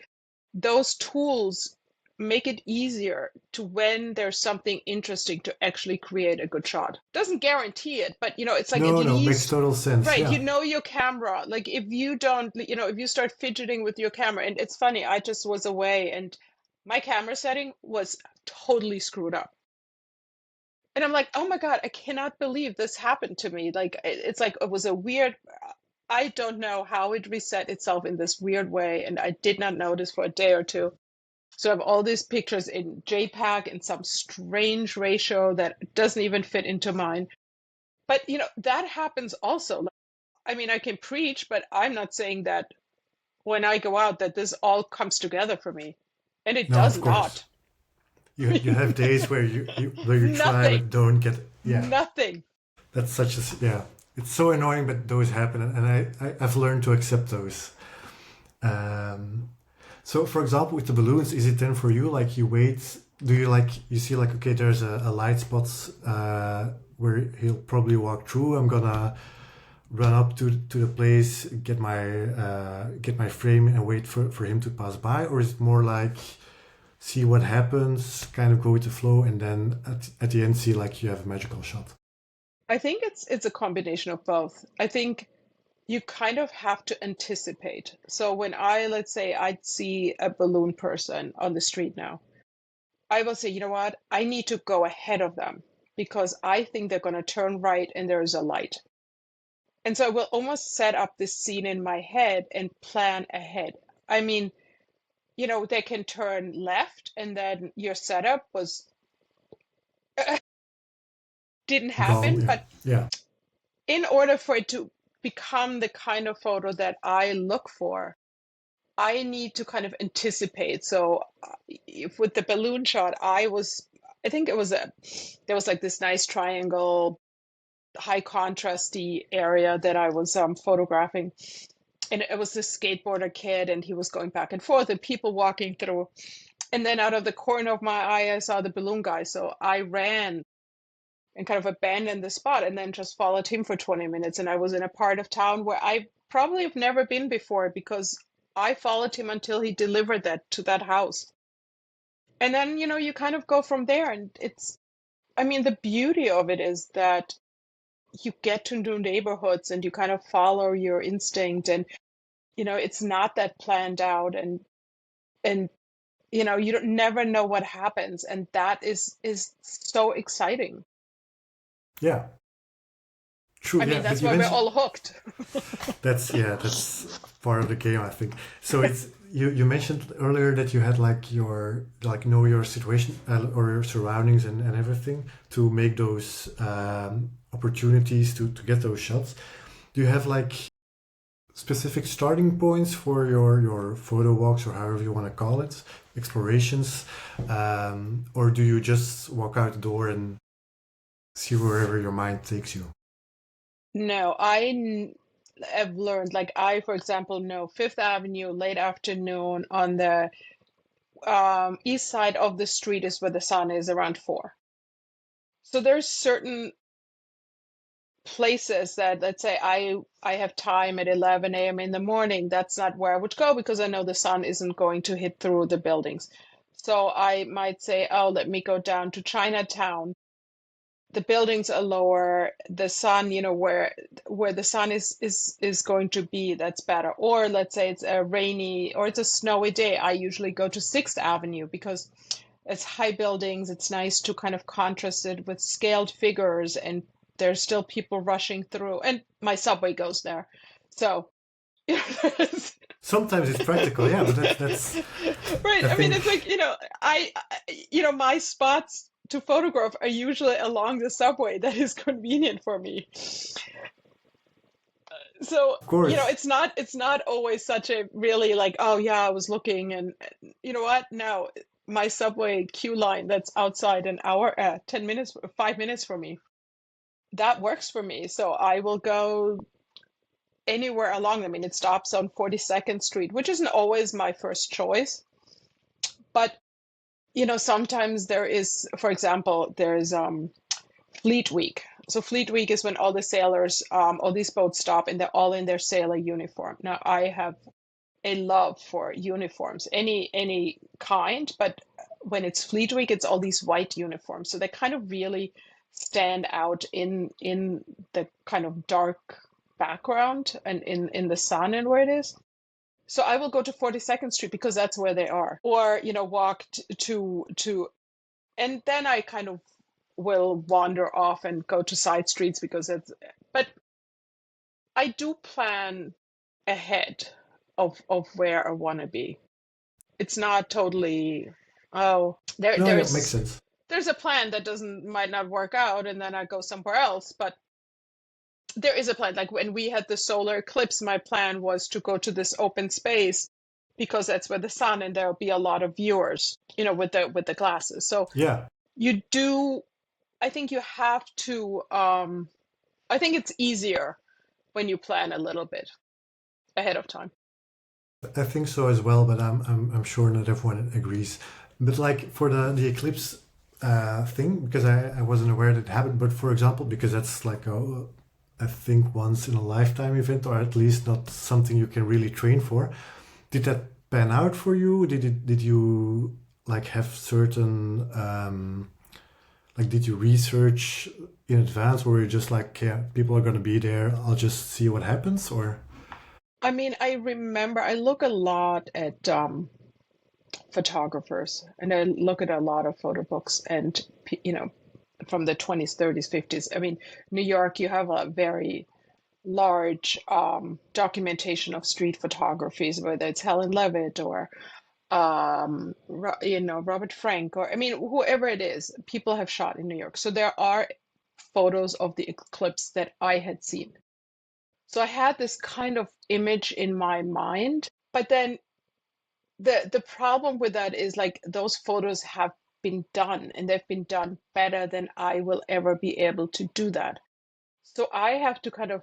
those tools make it easier to, when there's something interesting, to actually create a good shot. Doesn't guarantee it, but it's like at No, makes least, total sense. right, Yeah. your camera. Like if you don't, if you start fidgeting with your camera, and it's funny, I just was away and my camera setting was totally screwed up. And I'm like, oh my God, I cannot believe this happened to me. Like, it's like, it was a weird, I don't know how it reset itself in this weird way. And I did not notice for a day or two. So I have all these pictures in JPEG in some strange ratio that doesn't even fit into mine. But, that happens also. I mean, I can preach, but I'm not saying that when I go out that this all comes together for me. And it No, does of course. not. You have days where you try Nothing. but don't get. Yeah, Nothing. that's such a yeah. It's so annoying, but those happen, and I've learned to accept those. Um, so, for example, with the balloons, is it then for you like you wait? Do you like you see like okay, there's a light spot where he'll probably walk through. I'm gonna run up to the place, get my frame, and wait for him to pass by, or is it more like see what happens, kind of go with the flow, and then at the end see like you have a magical shot? I think it's a combination of both. I think you kind of have to anticipate. So when let's say I'd see a balloon person on the street now, I will say, you know what? I need to go ahead of them because I think they're going to turn right and there's a light. And so I will almost set up this scene in my head and plan ahead. I mean, they can turn left and then your setup didn't Gone. happen. Yeah. But Yeah. in order for it to become the kind of photo that I look for, I need to kind of anticipate. So if with the balloon shot, I think there was like this nice triangle, high contrasty area that I was photographing. And it was this skateboarder kid, and he was going back and forth, and people walking through. And then out of the corner of my eye, I saw the balloon guy. So I ran and kind of abandoned the spot and then just followed him for 20 minutes. And I was in a part of town where I probably have never been before because I followed him until he delivered that to that house. And then, you kind of go from there. And I mean, the beauty of it is that you get to new neighborhoods and you kind of follow your instinct, and, it's not that planned out, and, you don't never know what happens. And that is so exciting. Yeah. True. I Yeah. mean, But that's you why we're mentioned all hooked. that's part of the game, I think. So it's you mentioned earlier that you had like your like know your situation or your surroundings and everything to make those opportunities to get those shots. Do you have like specific starting points for your photo walks or however you want to call it, explorations, or do you just walk out the door and see wherever your mind takes you? No, have learned, like for example, know Fifth Avenue late afternoon on the east side of the street is where the sun is around 4. So there's certain places that, let's say I have time at 11 a.m. in the morning. That's not where I would go because I know the sun isn't going to hit through the buildings. So I might say, oh, let me go down to Chinatown. The buildings are lower, the sun, where the sun is going to be, that's better. Or let's say it's a rainy or it's a snowy day, I usually go to Sixth Avenue because it's high buildings. It's nice to kind of contrast it with scaled figures, and there's still people rushing through, and my subway goes there. So Sometimes it's practical, yeah, but that's right. I I mean, think it's like, my spots to photograph are usually along the subway. That is convenient for me. So, of course. it's not always such a really like, oh yeah, I was looking, and you know what? No. my subway queue line that's outside an hour, 10 minutes, 5 minutes from me. That works for me. So I will go anywhere along. I mean, it stops on 42nd Street, which isn't always my first choice. But, sometimes there is, for example, there's Fleet Week. So Fleet Week is when all the sailors, all these boats stop and they're all in their sailor uniform. Now, I have a love for uniforms, any kind, but when it's Fleet Week, it's all these white uniforms. So they kind of really stand out in the kind of dark background and in the sun and where it is. So I will go to 42nd Street because that's where they are. Or, walk to and then I kind of will wander off and go to side streets because but I do plan ahead of where I want to be. It's not totally, oh, No, yeah, makes sense. there's a plan that might not work out and then I go somewhere else, but there is a plan. Like when we had the solar eclipse, my plan was to go to this open space because that's where the sun and there'll be a lot of viewers, with the glasses. So Yeah, you do, I think you have to, I think it's easier when you plan a little bit ahead of time. I think so as well, but I'm sure not everyone agrees. But like for the eclipse thing, because I wasn't aware that it happened, but for example, because that's like I think once in a lifetime event, or at least not something you can really train for. Did that pan out for you? Did you like have certain like did you research in advance, or were you just like, yeah, people are gonna be there, I'll just see what happens, or I mean, I remember I look a lot at photographers and I look at a lot of photo books and, from the 20s, 30s, 50s. I mean, New York, you have a very large documentation of street photographies, whether it's Helen Levitt or Robert Frank, or I mean, whoever it is, people have shot in New York. So there are photos of the eclipse that I had seen. So I had this kind of image in my mind, but then the problem with that is like those photos have been done and they've been done better than I will ever be able to do that. So I have to kind of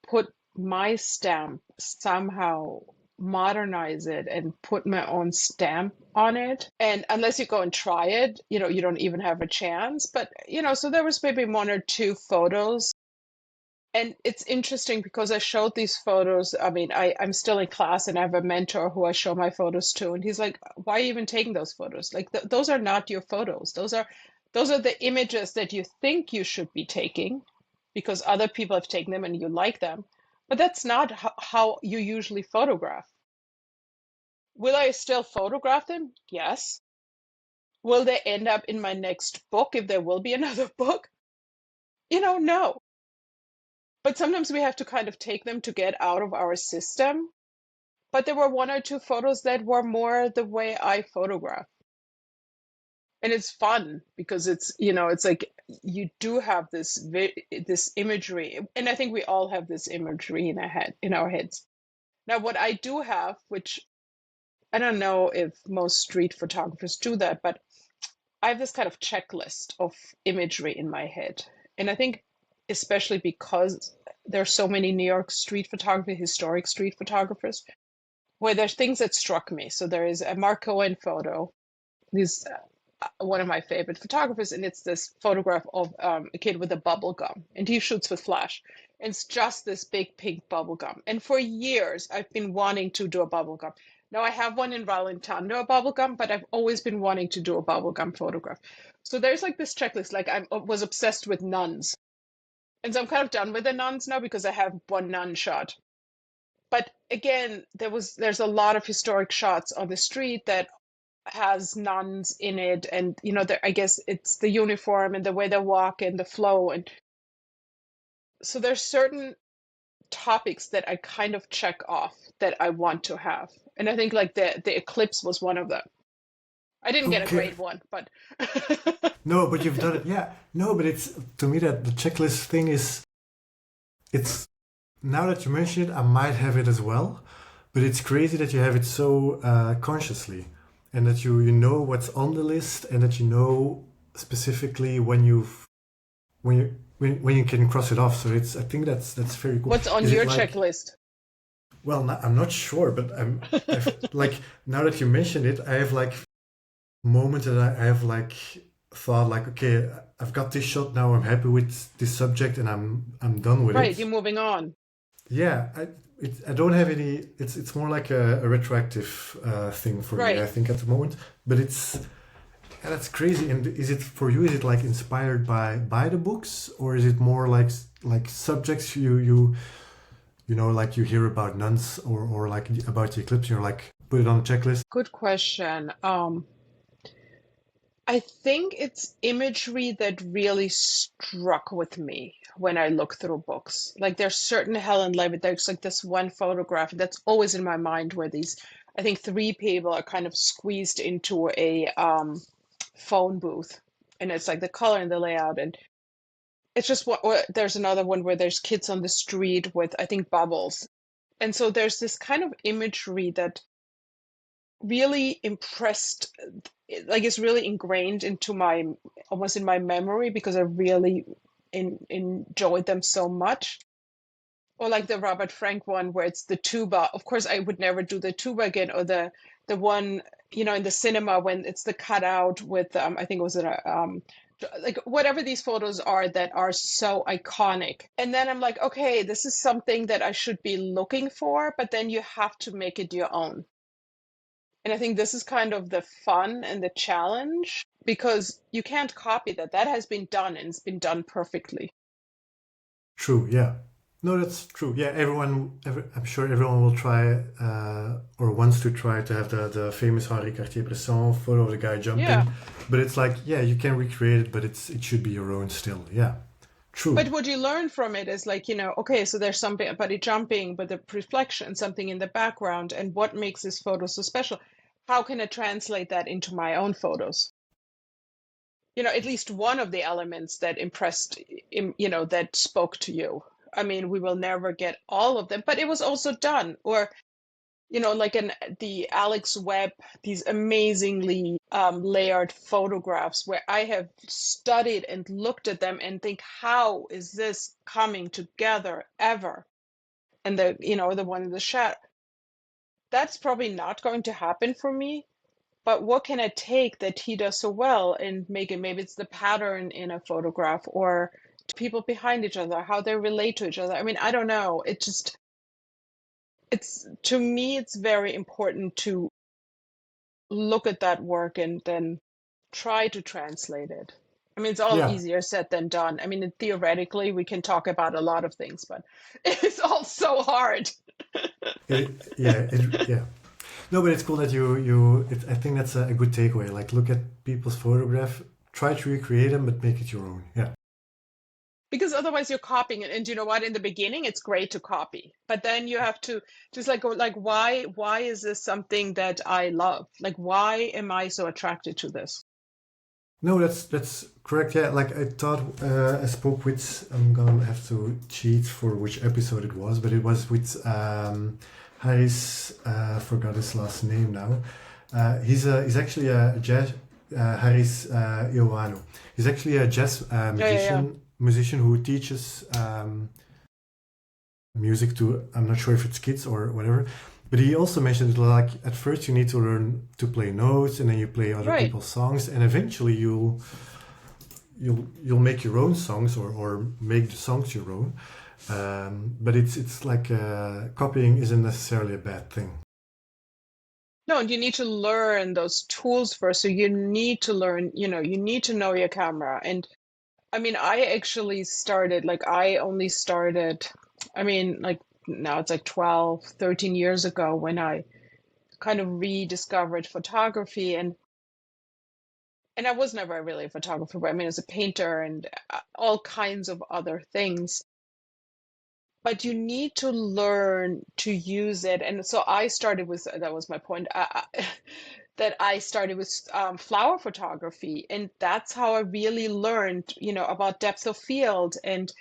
put my stamp somehow, modernize it and put my own stamp on it. And unless you go and try it, you don't even have a chance. But, so there was maybe one or two photos. And it's interesting because I showed these photos. I mean, I'm still in class and I have a mentor who I show my photos to. And he's like, why are you even taking those photos? Like, those are not your photos. Those are the images that you think you should be taking because other people have taken them and you like them. But that's not how you usually photograph. Will I still photograph them? Yes. Will they end up in my next book if there will be another book? No. But sometimes we have to kind of take them to get out of our system. But there were one or two photos that were more the way I photograph. And it's fun because it's like you do have this imagery, and I think we all have this imagery in our heads. Now, what I do have, which I don't know if most street photographers do that, but I have this kind of checklist of imagery in my head. And I think especially because there's so many New York street photography, historic street photographers, where there's things that struck me. So there is a Mark Cohen photo. He's one of my favorite photographers, and it's this photograph of a kid with a bubble gum, and he shoots with flash. And it's just this big pink bubble gum. And for years, I've been wanting to do a bubble gum. Now I have one in Valentando, a bubble gum, but I've always been wanting to do a bubble gum photograph. So there's like this checklist, like I was obsessed with nuns. And so I'm kind of done with the nuns now because I have one nun shot. But again, there's a lot of historic shots on the street that has nuns in it, and I guess it's the uniform and the way they walk and the flow, and so there's certain topics that I kind of check off that I want to have, and I think like the eclipse was one of them. I didn't get a okay. great one, but No, but you've done it. Yeah. No, but it's to me that the checklist thing it's now that you mention it, I might have it as well, but it's crazy that you have it so consciously. and that you know what's on the list, and that you know specifically when you can cross it off. So I think that's very cool. What's on Is it your like, checklist? well, I'm not sure, but I've like, now that you mentioned it, I have like moments that I have like thought like, okay, I've got this shot now. I'm happy with this subject, and I'm done with Right, it. you're moving on. Yeah, I don't have any. It's more like a retroactive thing for me, I Right. think, at the moment. But yeah, that's crazy. And is it for you? Is it like inspired by the books, or is it more like subjects you know, like you hear about nuns, or like about the eclipse, you're like, put it on a checklist? Good question. I think it's imagery that really struck with me when I look through books. Like there's certain Helen Levitt, there's like this one photograph that's always in my mind where these, I think three people are kind of squeezed into a phone booth. And it's like the color and the layout. And it's just what there's another one where there's kids on the street with, I think, bubbles. And so there's this kind of imagery that really impressed, like it's really ingrained into my, almost in my memory, because I really enjoyed them so much. Or like the Robert Frank one where it's the tuba. Of course, I would never do the tuba again, or the one, you know, in the cinema when it's the cutout with I think it was like whatever these photos are that are so iconic. And then I'm like, okay, this is something that I should be looking for, but then you have to make it your own. And I think this is kind of the fun and the challenge, because you can't copy that. That has been done, and it's been done perfectly. True. Yeah. No, that's true. Yeah, I'm sure everyone will try, or wants to try to have the famous Henri Cartier-Bresson photo of the guy Yeah. jumping, but it's like, yeah, you can recreate it, but it should be your own still. Yeah, But true. what you learn from it is like, okay, so there's somebody jumping, but the reflection, something in the background, and what makes this photo so special? How can I translate that into my own photos? At least one of the elements that impressed, that spoke to you. I mean, we will never get all of them, but it was also done. Or like the Alex Webb, these amazingly layered photographs where I have studied and looked at them and think, how is this coming together ever? And the one in the shadow, that's probably not going to happen for me. But what can I take that he does so well and make it? Maybe it's the pattern in a photograph, or people behind each other, how they relate to each other. I mean, I don't know. It's to me, it's very important to look at that work and then try to translate it. I mean, it's all Yeah. easier said than done. I mean, theoretically, we can talk about a lot of things, but it's all so hard. Yeah. No, but it's cool that I think that's a good takeaway. Like, look at people's photograph, try to recreate them, but make it your own. Yeah. Because otherwise you're copying it. And you know what? In the beginning, it's great to copy, but then you have to just like go, like, why is this something that I love? Like, why am I so attracted to this? No, that's correct. Yeah, like I thought, I spoke with. I'm gonna have to cheat for which episode it was, but it was with Harris. Forgot his last name now. He's actually a jazz. Harris Ioano. He's actually a jazz Yeah, yeah, yeah. musician who teaches music to. I'm not sure if it's kids or whatever. But he also mentioned like at first you need to learn to play notes, and then you play other Right. people's songs, and eventually you'll make your own songs, or make the songs your own. But it's like copying isn't necessarily a bad thing. No, and you need to learn those tools first. So you need to learn, you need to know your camera. And I mean, I actually started, like, I only started, I mean, like, now it's like 12, 13 years ago when I kind of rediscovered photography. And I was never really a photographer, but I mean, as a painter and all kinds of other things. But you need to learn to use it. And so I started with, that was my point, that I started with flower photography. And that's how I really learned, about depth of field and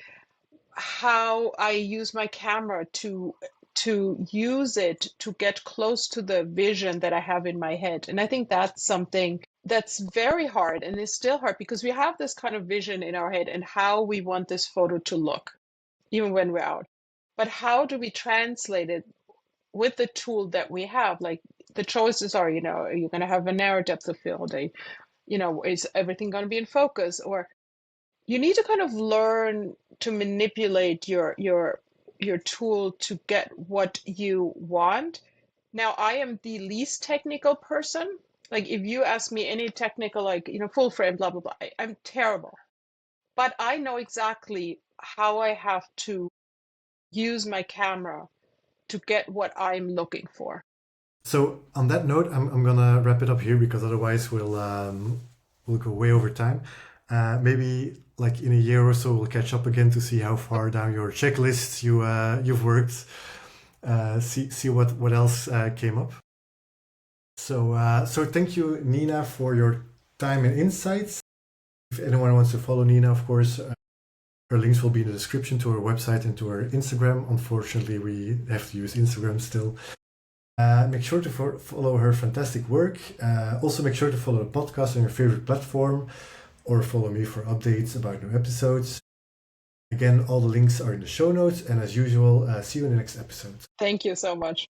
how I use my camera to to use it to get close to the vision that I have in my head. And I think that's something that's very hard and is still hard because we have this kind of vision in our head and how we want this photo to look, even when we're out. But how do we translate it with the tool that we have? Like the choices are, are you going to have a narrow depth of field? Is everything going to be in focus? Or you need to kind of learn to manipulate your tool to get what you want. Now, I am the least technical person. Like if you ask me any technical, like, full frame, blah, blah, blah, I'm terrible. But I know exactly how I have to use my camera to get what I'm looking for. So on that note, I'm gonna wrap it up here because otherwise we'll go way over time. Maybe like in a year or so we'll catch up again to see how far down your checklists you've worked. See what else came up. So thank you, Nina, for your time and insights. If anyone wants to follow Nina, of course, her links will be in the description to her website and to her Instagram. Unfortunately, we have to use Instagram still. Make sure to follow her fantastic work. Also, make sure to follow the podcast on your favorite platform or follow me for updates about new episodes. Again, all the links are in the show notes. And as usual, see you in the next episode. Thank you so much.